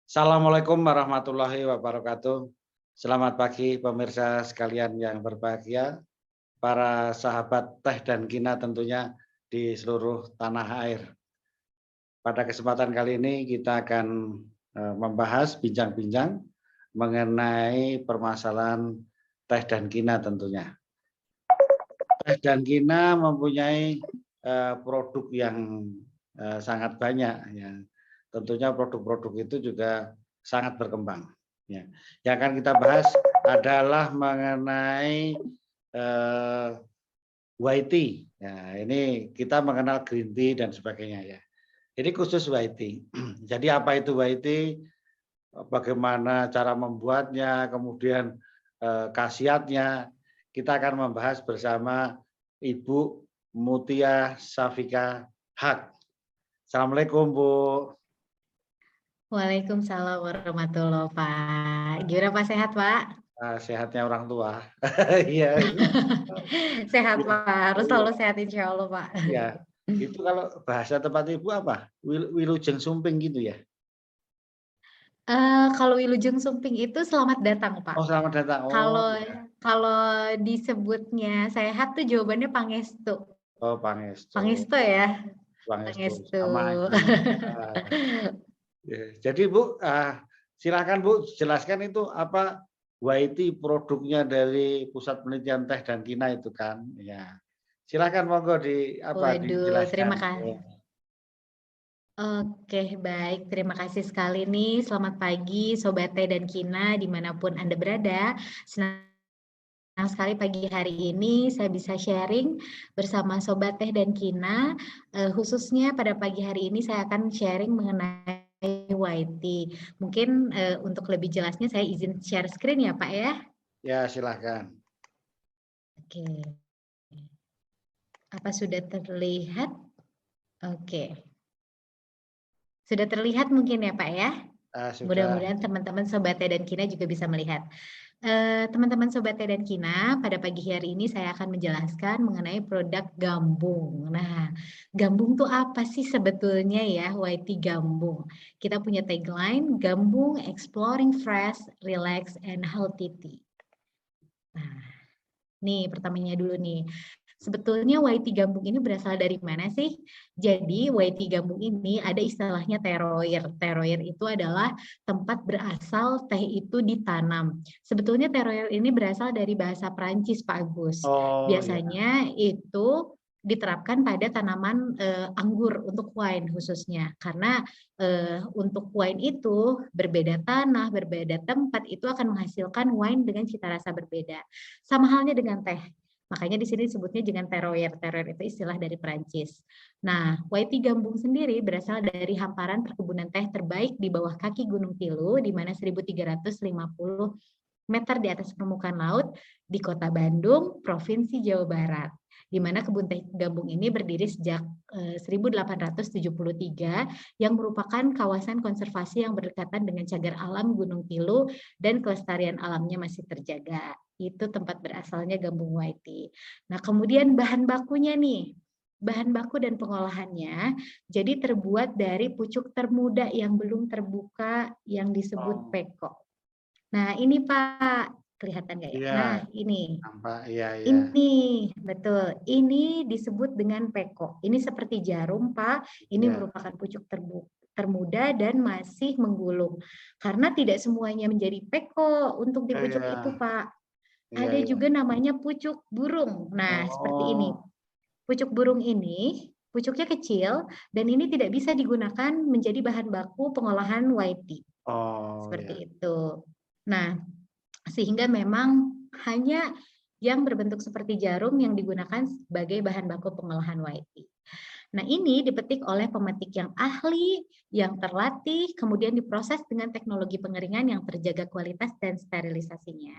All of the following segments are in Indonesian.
Assalamualaikum warahmatullahi wabarakatuh. Selamat pagi pemirsa sekalian yang berbahagia, para sahabat teh dan kina tentunya di seluruh tanah air. Pada kesempatan kali ini kita akan membahas bincang-bincang mengenai permasalahan teh dan kina tentunya. Teh dan kina mempunyai produk yang sangat banyak ya. Tentunya produk-produk itu juga sangat berkembang. Ya. Yang akan kita bahas adalah mengenai white tea. Ya, ini kita mengenal green tea dan sebagainya ya. Ini khusus white tea. Jadi apa itu white tea? Bagaimana cara membuatnya, kemudian khasiatnya. Kita akan membahas bersama Ibu Mutia Safika Haq. Assalamualaikum Bu. Waalaikumsalam warahmatullahi wabarakatuh, Pak. Gimana Pak, sehat Pak? Sehatnya orang tua. Iya. Sehat Pak, harus selalu sehat insya Allah Pak. Ya, itu kalau bahasa tempat Ibu apa? Wilujeng Sumping gitu ya? Kalau Wilujeng Sumping itu selamat datang Pak. Oh, selamat datang. Oh, Kalau ya. kalau disebutnya sehat tuh jawabannya Pangestu. Oh, Pangestu. Pangestu ya, Pangestu Pangestu. sama aja. Ya. Jadi Bu, silakan Bu jelaskan itu apa YT produknya dari Pusat Penelitian Teh dan Kina itu kan? Ya. Silakan monggo Waduh, terima dijelaskan. kasih. Oke, baik. Terima kasih sekali nih. Selamat pagi, Sobat Teh dan Kina, dimanapun Anda berada. Senang sekali pagi hari ini saya bisa sharing bersama Sobat Teh dan Kina. Khususnya pada pagi hari ini saya akan sharing mengenai YT. Mungkin untuk lebih jelasnya saya izin share screen ya Pak ya. Ya, silakan. Oke. Apa sudah terlihat? Oke. Sudah terlihat mungkin ya Pak ya? Mudah-mudahan teman-teman Sobat Teh dan Kina juga bisa melihat. Teman-teman Sobat Teh dan Kina, pada pagi hari ini saya akan menjelaskan mengenai produk gambung. Nah, gambung tuh apa sih sebetulnya ya, YT Gambung? Kita punya tagline, Gambung Exploring Fresh, Relax, and Healthy Tea. Nah, nih pertamanya dulu nih. Sebetulnya YT Gambung ini berasal dari mana sih? Jadi YT Gambung ini ada istilahnya teroir. Teroir itu adalah tempat berasal teh itu ditanam. Sebetulnya teroir ini berasal dari bahasa Prancis, Pak Agus. Oh, ya. Biasanya itu diterapkan pada tanaman anggur untuk wine khususnya. Karena untuk wine itu berbeda tanah, berbeda tempat, itu akan menghasilkan wine dengan cita rasa berbeda. Sama halnya dengan teh. Makanya di sini disebutnya dengan teroir. Teroir itu istilah dari Perancis. Nah, YT Gambung sendiri berasal dari hamparan perkebunan teh terbaik di bawah kaki Gunung Tilu, di mana 1350 meter di atas permukaan laut di Kota Bandung, Provinsi Jawa Barat. Di mana kebun teh gambung ini berdiri sejak 1873 yang merupakan kawasan konservasi yang berdekatan dengan cagar alam Gunung Tilu dan kelestarian alamnya masih terjaga. Itu tempat berasalnya gambung YT. Nah, kemudian bahan bakunya nih. Bahan baku dan pengolahannya jadi terbuat dari pucuk termuda yang belum terbuka yang disebut peko. Nah, ini Pak, kelihatan nggak ya? Iya, Nah, ini. nampak. Iya, iya. Ini, betul. Ini disebut dengan peko. Ini seperti jarum, Pak. Ini merupakan pucuk termuda dan masih menggulung. Karena tidak semuanya menjadi peko untuk di pucuk itu, Pak. Ada juga namanya pucuk burung. Nah, seperti ini. Pucuk burung ini, pucuknya kecil, dan ini tidak bisa digunakan menjadi bahan baku pengolahan white tea. Seperti itu. Nah, sehingga memang hanya yang berbentuk seperti jarum yang digunakan sebagai bahan baku pengolahan white tea. Nah, ini dipetik oleh pemetik yang ahli, yang terlatih, kemudian diproses dengan teknologi pengeringan yang terjaga kualitas dan sterilisasinya.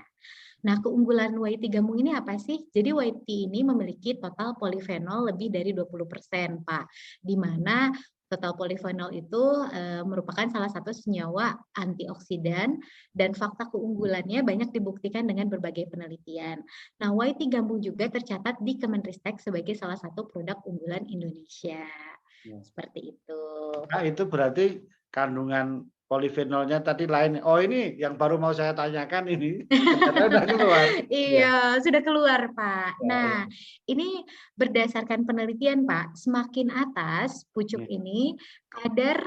Nah, keunggulan white tea gambung ini apa sih? Jadi white tea ini memiliki total polifenol lebih dari 20%, Pak. Di mana total polifenol itu merupakan salah satu senyawa antioksidan dan fakta keunggulannya banyak dibuktikan dengan berbagai penelitian. Nah, white tea gambung juga tercatat di Kemenristek sebagai salah satu produk unggulan Indonesia. Seperti itu. Nah, itu berarti kandungan polifenolnya tadi lain. Oh ini yang baru mau saya tanyakan ini. Ternyata udah keluar. Ya, Iya, sudah keluar, Pak. ya, ya. Nah, ini berdasarkan penelitian, Pak, semakin atas pucuk Ya. ini kadar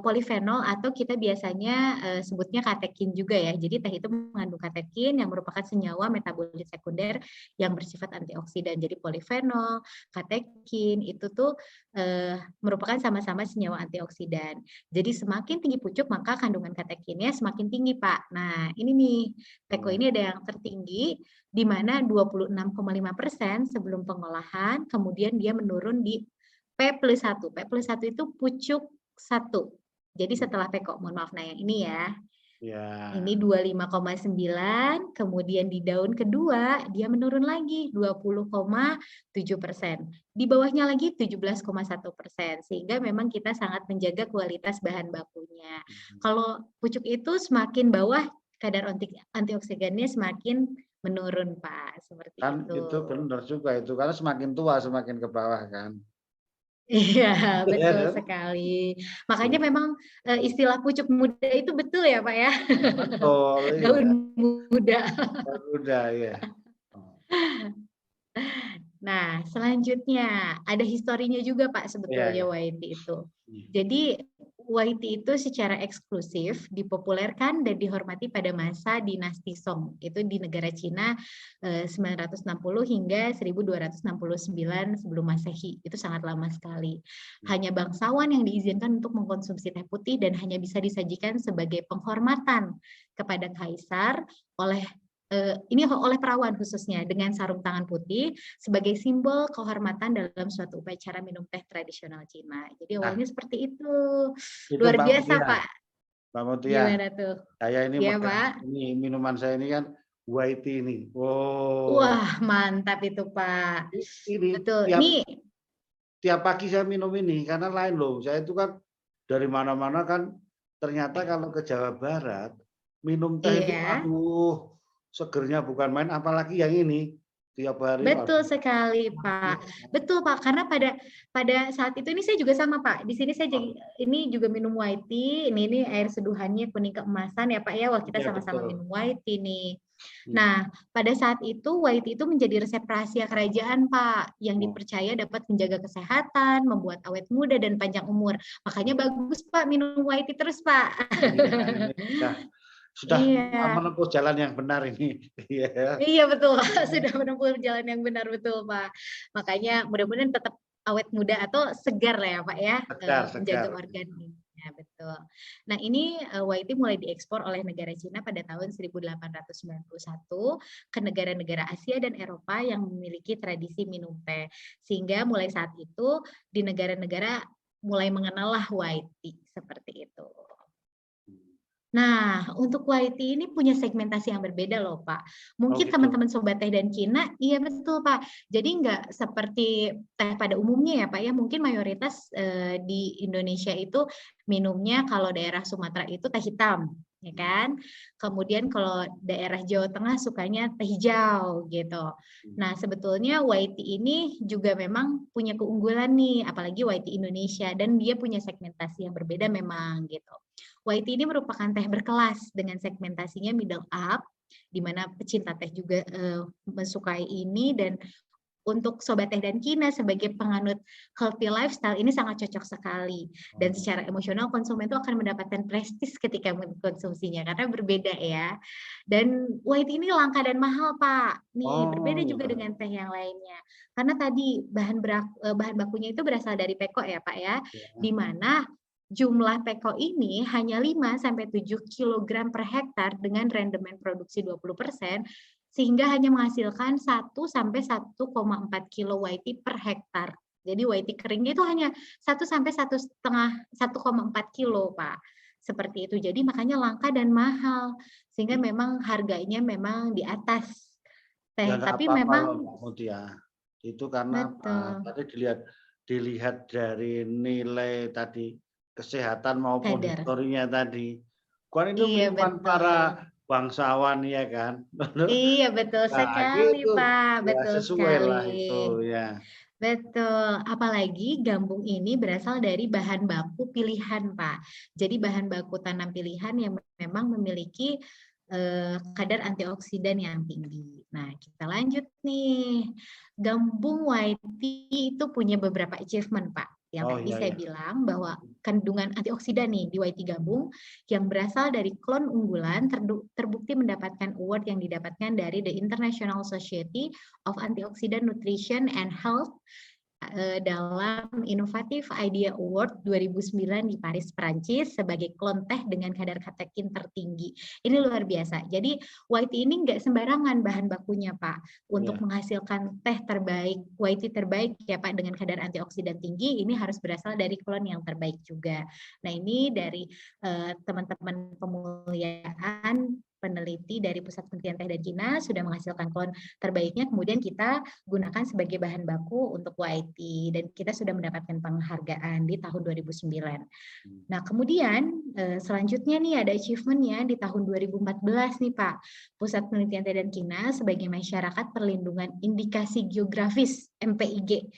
polifenol atau kita biasanya sebutnya katekin juga ya. Jadi teh itu mengandung katekin yang merupakan senyawa metabolit sekunder yang bersifat antioksidan. Jadi polifenol, katekin itu tuh merupakan sama-sama senyawa antioksidan. Jadi semakin tinggi pucuk maka kandungan katekinnya semakin tinggi, Pak. Nah, ini nih teko ini ada yang tertinggi di mana 26,5% sebelum pengolahan, kemudian dia menurun di P+1. P+1 itu pucuk 1. Jadi setelah peko, mohon maaf, nah yang ini ya. Ya. Ini 25,9, kemudian di daun kedua dia menurun lagi 20,7%. Di bawahnya lagi 17,1%, sehingga memang kita sangat menjaga kualitas bahan bakunya. Kalau pucuk itu semakin bawah, kadar antioksidannya semakin menurun, Pak, seperti Kan itu. itu benar juga itu, karena semakin tua semakin ke bawah kan. Iya, Iya betul kan? sekali. Makanya Iya. memang istilah pucuk muda itu betul ya, Pak ya? Betul, iya. Daun muda. Udah ya. Nah, selanjutnya ada historinya juga Pak Iya, sebetulnya iya. YT itu. Jadi YT itu secara eksklusif dipopulerkan dan dihormati pada masa dinasti Song. Itu di negara Cina 960 hingga 1269 sebelum Masehi. Itu sangat lama sekali. Hanya bangsawan yang diizinkan untuk mengkonsumsi teh putih dan hanya bisa disajikan sebagai penghormatan kepada kaisar oleh ini oleh perawan khususnya dengan sarung tangan putih sebagai simbol kehormatan dalam suatu upacara minum teh tradisional Cina. Jadi Nah, awalnya seperti itu. itu Luar Mbak biasa, Mutia. Pak. Mbak Mutia, Gimana tuh? saya ini Iya, megang Pak. ini minuman saya ini kan white tea ini. Oh, Wah, mantap itu, Pak. ini Betul. tiap Nih, tiap pagi saya minum ini karena lain loh. Saya itu kan dari mana-mana kan ternyata kalau ke Jawa Barat minum teh itu iya. aduh segernya bukan main, apalagi yang ini tiap hari Betul aduh. sekali, Pak. Betul, Pak. Karena pada saat itu ini saya juga sama, Pak. Di sini saya ini juga minum white tea. Ini air seduhannya kuning keemasan ya, Pak ya. Wah, kita Iya sama-sama betul. minum white tea nih. Nah, pada saat itu white tea itu menjadi resep rahasia kerajaan, Pak, yang dipercaya dapat menjaga kesehatan, membuat awet muda dan panjang umur. Makanya bagus, Pak, minum white tea terus, Pak. Iya, ini sudah Iya. menempuh jalan yang benar ini. Iya. Iya betul, sudah menempuh jalan yang benar, betul Pak. Makanya mudah-mudahan tetap awet muda atau segar lah ya Pak ya, Segar, menjaga segar. organ. Ya betul. Nah ini white tea mulai diekspor oleh negara Cina pada tahun 1891 ke negara-negara Asia dan Eropa yang memiliki tradisi minum teh. Sehingga mulai saat itu di negara-negara mulai mengenallah white tea seperti itu. Nah, untuk YT ini punya segmentasi yang berbeda loh, Pak. Oh Mungkin gitu. teman-teman Sobat Teh dan Kina, iya betul, Pak. Jadi nggak seperti teh pada umumnya ya, Pak ya. Mungkin mayoritas di Indonesia itu minumnya kalau daerah Sumatera itu teh hitam, ya kan? Kemudian kalau daerah Jawa Tengah sukanya teh hijau gitu. Nah, sebetulnya YT ini juga memang punya keunggulan nih, apalagi YT Indonesia, dan dia punya segmentasi yang berbeda memang gitu. White tea ini merupakan teh berkelas dengan segmentasinya middle up, di mana pecinta teh juga mensukai ini, dan untuk Sobat Teh dan Kina sebagai penganut healthy lifestyle ini sangat cocok sekali. Dan secara emosional konsumen itu akan mendapatkan prestis ketika mengkonsumsinya karena berbeda ya. Dan white ini langka dan mahal Pak. Nih berbeda Oh juga ya. dengan teh yang lainnya. Karena tadi bahan bakunya itu berasal dari peko ya Pak ya. Di mana jumlah peko ini hanya 5-7 kg per hektar dengan rendemen produksi 20%, sehingga hanya menghasilkan 1-1,4 kilo white tea per hektar. Jadi white tea keringnya itu hanya 1-1,4 kilo, Pak. Seperti itu. Jadi makanya langka dan mahal. Sehingga memang harganya memang di atas Ya teh. nggak Tapi apa-apa loh memang Mbak Mutia. Itu karena apa? betul. Tadi dilihat dari nilai tadi kesehatan maupun Kadar. historinya tadi. Kan itu Iya, minuman betul. para bangsawan ya kan. Iya, betul Nah sekali, gitu. Pak. Ya Betul sesuai sekali. lah itu ya. Betul, apalagi gambung ini berasal dari bahan baku pilihan, Pak. Jadi bahan baku tanam pilihan yang memang memiliki kadar antioksidan yang tinggi. Nah, kita lanjut nih. Gambung white tea itu punya beberapa achievement, Pak. Yang Oh tadi iya saya ya. bilang bahwa kandungan antioksidan nih di white tea gambung yang berasal dari klon unggulan terbukti mendapatkan award yang didapatkan dari the International Society of Antioxidant Nutrition and Health dalam Innovative Idea Award 2009 di Paris, Prancis sebagai klon teh dengan kadar katekin tertinggi. Ini luar biasa. Jadi white tea ini nggak sembarangan bahan bakunya, Pak. Untuk Ya. menghasilkan teh terbaik, white tea terbaik ya Pak dengan kadar antioksidan tinggi, ini harus berasal dari klon yang terbaik juga. Nah ini dari teman-teman pemuliaan peneliti dari Pusat Penelitian Teh dan Kina sudah menghasilkan klon terbaiknya, kemudian kita gunakan sebagai bahan baku untuk white tea dan kita sudah mendapatkan penghargaan di tahun 2009. Nah, kemudian selanjutnya nih ada achievement-nya di tahun 2014 nih Pak. Pusat Penelitian Teh dan Kina sebagai masyarakat perlindungan indikasi geografis MPIG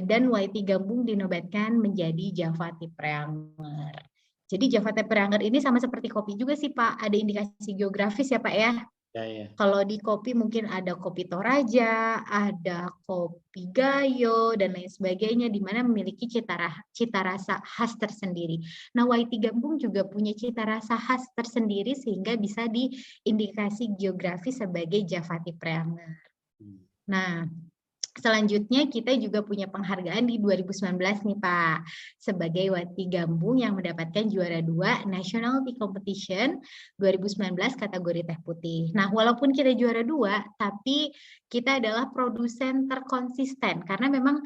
dan white tea gambung dinobatkan menjadi Java Tea Pranger. Jadi Java Tea Pranger ini sama seperti kopi juga sih Pak, ada indikasi geografis ya Pak ya. Ya, ya. Kalau di kopi mungkin ada kopi Toraja, ada kopi Gayo, dan lain sebagainya, di mana memiliki cita rasa khas tersendiri. Nah, white tea gambung juga punya cita rasa khas tersendiri sehingga bisa diindikasi geografi sebagai Java Tea Pranger. Nah, selanjutnya kita juga punya penghargaan di 2019 nih Pak, sebagai white tea gambung yang mendapatkan juara 2 National Tea Competition 2019 kategori teh putih. Nah, walaupun kita juara 2, tapi kita adalah produsen terkonsisten karena memang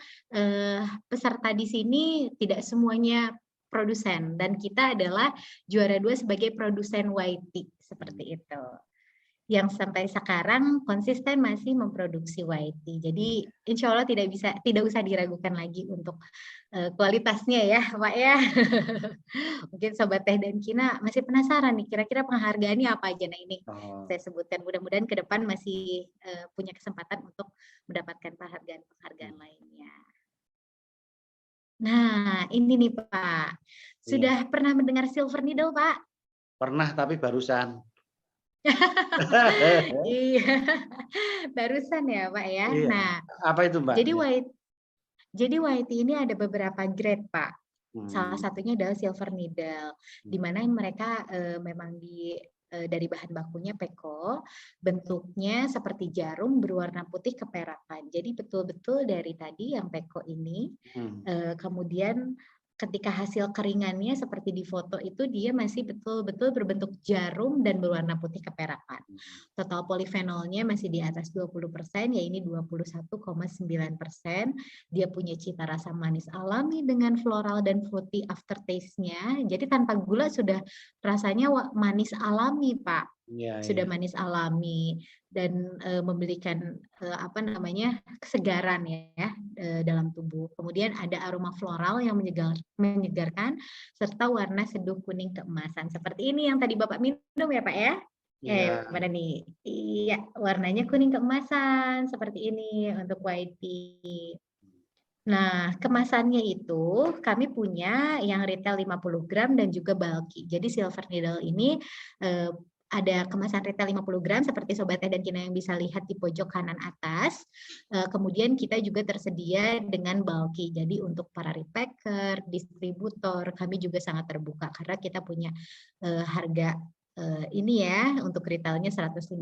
peserta di sini tidak semuanya produsen dan kita adalah juara 2 sebagai produsen white tea seperti itu. Yang sampai sekarang konsisten masih memproduksi white tea. Jadi insya Allah tidak usah diragukan lagi untuk kualitasnya ya Pak ya. Mungkin Sobat Teh dan Kina masih penasaran nih kira-kira penghargaannya apa aja. Nah ini saya sebutkan, mudah-mudahan ke depan masih punya kesempatan untuk mendapatkan penghargaan lainnya. Nah ini nih Pak, sudah pernah mendengar Silver Needle Pak? Pernah tapi barusan. Iya, barusan ya Pak ya. Iya. Nah, Apa itu Mbak? jadi white tea ini ada beberapa grade Pak. Salah satunya adalah silver needle, di mana mereka memang dari bahan bakunya peko, bentuknya seperti jarum berwarna putih keperakan. Jadi betul-betul dari tadi yang peko ini, kemudian ketika hasil keringannya seperti di foto itu dia masih betul-betul berbentuk jarum dan berwarna putih keperakan. Total polifenolnya masih di atas 20%, ya ini 21,9%. Dia punya cita rasa manis alami dengan floral dan fruity aftertaste-nya. Jadi tanpa gula sudah rasanya manis alami, Pak. Sudah manis alami dan memberikan kesegaran ya dalam tubuh. Kemudian ada aroma floral yang menyegarkan serta warna seduh kuning keemasan. Seperti ini yang tadi Bapak minum ya Pak ya? Mana nih? Iya, warnanya kuning keemasan seperti ini untuk white tea. Nah, kemasannya itu kami punya yang retail 50 gram dan juga bulky. Jadi Silver Needle ini ada kemasan retail 50 gram seperti Sobat Teh dan Kina yang bisa lihat di pojok kanan atas. Kemudian kita juga tersedia dengan bulky. Jadi untuk para repacker, distributor, kami juga sangat terbuka karena kita punya harga ini ya untuk retailnya 154.000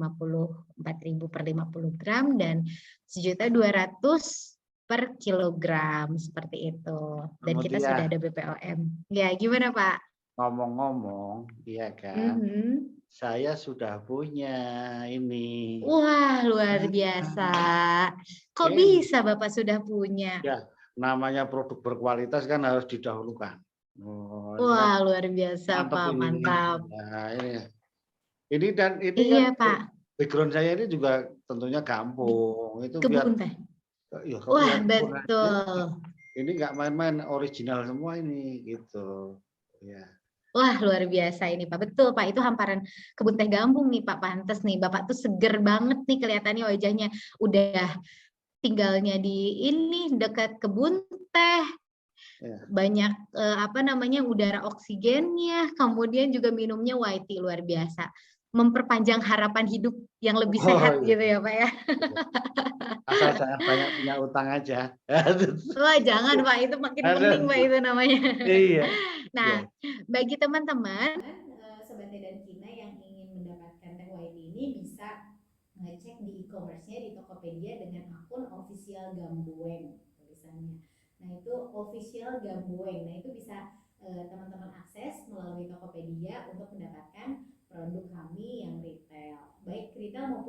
per 50 gram dan 1.200.000 per kilogram seperti itu. Dan kita sudah ada BPOM. Ya, gimana Pak? Ngomong-ngomong, iya kan? Saya sudah punya ini. Wah, luar biasa. Kok bisa Bapak sudah punya? Ya, namanya produk berkualitas kan harus didahulukan. Wah, luar biasa Pak, mantap. Nah, ini dan ini iya, kan Pak. background saya ini juga tentunya kampung. Itu kebun teh. Ya, wah, betul. Ini nggak main-main, original semua ini gitu. Ya. Wah, luar biasa ini Pak. Betul Pak, itu hamparan kebun teh gambung nih Pak, pantes nih. Bapak tuh seger banget nih kelihatannya wajahnya. Udah tinggalnya di ini dekat kebun teh, Ya. banyak udara oksigennya, kemudian juga minumnya white tea luar biasa. Memperpanjang harapan hidup yang lebih Oh sehat iya, gitu ya, Pak ya. iya. Asal jangan banyak punya utang aja. Wah, jangan Pak, itu makin pening Pak Aduh, itu namanya. iya, iya. Nah, bagi teman-teman Sobat Teh dan Kina yang ingin mendapatkan teh white ini bisa ngecek di e-commerce-nya di Tokopedia dengan akun official Gambueng tulisannya. Nah, itu official Gambueng. Nah, itu bisa teman-teman akses melalui Tokopedia untuk mendapatkan produk kami yang retail, baik retail maupun